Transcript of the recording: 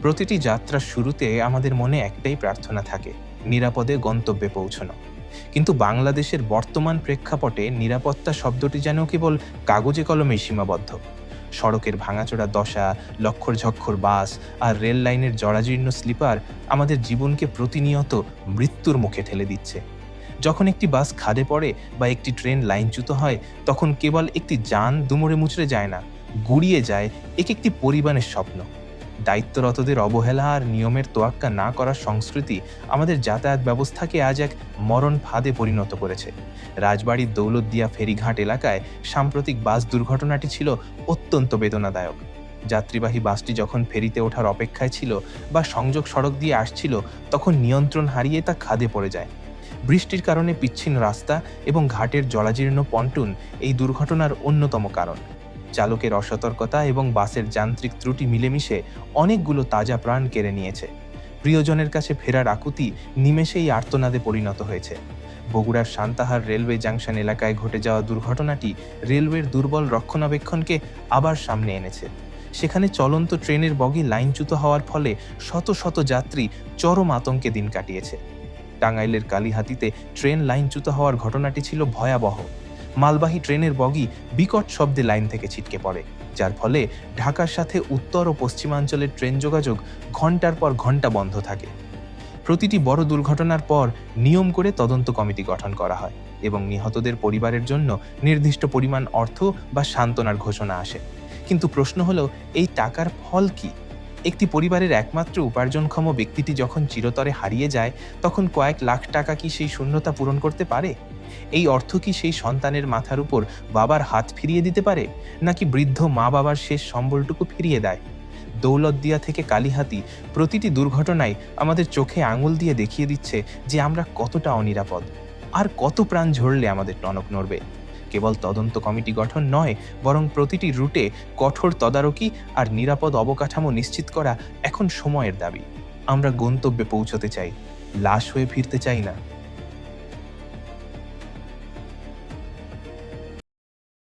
প্রতিটি যাত্রার শুরুতে আমাদের মনে একটাই প্রার্থনা থাকে, নিরাপদে গন্তব্যে পৌঁছানো। কিন্তু বাংলাদেশের বর্তমান প্রেক্ষাপটে নিরাপত্তা শব্দটি যেন কেবল কাগজে কলমেই সীমাবদ্ধ। সড়কের ভাঙাচোরা দশা, লক্ষ্মর-ঝক্কর বাস আর রেল লাইনের জরাজীর্ণ স্লিপার আমাদের জীবনকে প্রতিনিয়ত মৃত্যুর মুখে ঠেলে দিচ্ছে। যখন একটি বাস খাদে পড়ে বা একটি ট্রেন লাইনচ্যুত হয়, তখন কেবল একটি যান দুমড়ে মুচড়ে যায় না, গুড়িয়ে যায় এক একটি পরিবারের স্বপ্ন। দায়িত্বরতদের অবহেলা আর নিয়মের তোয়াক্কা না করার সংস্কৃতি আমাদের যাতায়াত ব্যবস্থাকে আজ এক মরণ ফাঁদে পরিণত করেছে। রাজবাড়ির দৌলতদিয়া ফেরিঘাট এলাকায় সাম্প্রতিক বাস দুর্ঘটনাটি ছিল অত্যন্ত বেদনাদায়ক। যাত্রীবাহী বাসটি যখন ফেরিতে ওঠার অপেক্ষায় ছিল বা সংযোগ সড়ক দিয়ে আসছিল, তখন নিয়ন্ত্রণ হারিয়ে তা খাদে পড়ে যায়। বৃষ্টির কারণে পিচ্ছিল রাস্তা এবং ঘাটের জরাজীর্ণ পন্টুন এই দুর্ঘটনার অন্যতম কারণ। চালকের অসতর্কতা এবং বাসের যান্ত্রিক ত্রুটি মিলেমিশে অনেকগুলো তাজা প্রাণ কেড়ে নিয়েছে। প্রিয়জনের কাছে ফেরার আকুতি নিমেষেই আর্তনাদে পরিণত হয়েছে। বগুড়ার সান্তাহার রেলওয়ে জাংশন এলাকায় ঘটে যাওয়া দুর্ঘটনাটি রেলওয়ের দুর্বল রক্ষণাবেক্ষণকে আবার সামনে এনেছে। সেখানে চলন্ত ট্রেনের বগি লাইনচ্যুত হওয়ার ফলে শত শত যাত্রী চরম আতঙ্কে দিন কাটিয়েছে। টাঙ্গাইলের কালিহাতীতে ট্রেন লাইনচ্যুত হওয়ার ঘটনাটি ছিল ভয়াবহ। মালবাহী ট্রেনের বগি বিকট শব্দে লাইন থেকে ছিটকে পড়ে, যার ফলে ঢাকার সাথে উত্তর ও পশ্চিমাঞ্চলের ট্রেন যোগাযোগ ঘণ্টার পর ঘণ্টা বন্ধ থাকে। প্রতিটি বড় দুর্ঘটনার পর নিয়ম করে তদন্ত কমিটি গঠন করা হয় এবং নিহতদের পরিবারের জন্য নির্দিষ্ট পরিমাণ অর্থ বা সান্ত্বনার ঘোষণা আসে। কিন্তু প্রশ্ন হলো, এই টাকার ফল কি? একটি পরিবারের একমাত্র উপার্জনক্ষম ব্যক্তিটি যখন চিরতরে হারিয়ে যায়, তখন কয়েক লাখ টাকা কি সেই শূন্যতা পূরণ করতে পারে? এই অর্থ কি সেই সন্তানের মাথার উপর বাবার হাত ফিরিয়ে দিতে পারে, নাকি বৃদ্ধ মা বাবার শেষ সম্বলটুকু ফিরিয়ে দেয়? দৌলতদিয়া থেকে কালিহাতী প্রতিটি দুর্ঘটনায় আমাদের চোখে আঙুল দিয়ে দেখিয়ে দিচ্ছে যে আমরা কতটা অনিরাপদ, আর কত প্রাণ ঝরলে আমাদের টনক নড়বে। কেবল তদন্ত কমিটি গঠন নয়, বরং প্রতিটি রুটে কঠোর তদারকি আর নিরাপদ অবকাঠামো নিশ্চিত করা এখন সময়ের দাবি। আমরা গন্তব্যে পৌঁছতে চাই, লাশ হয়ে ফিরতে চাই না।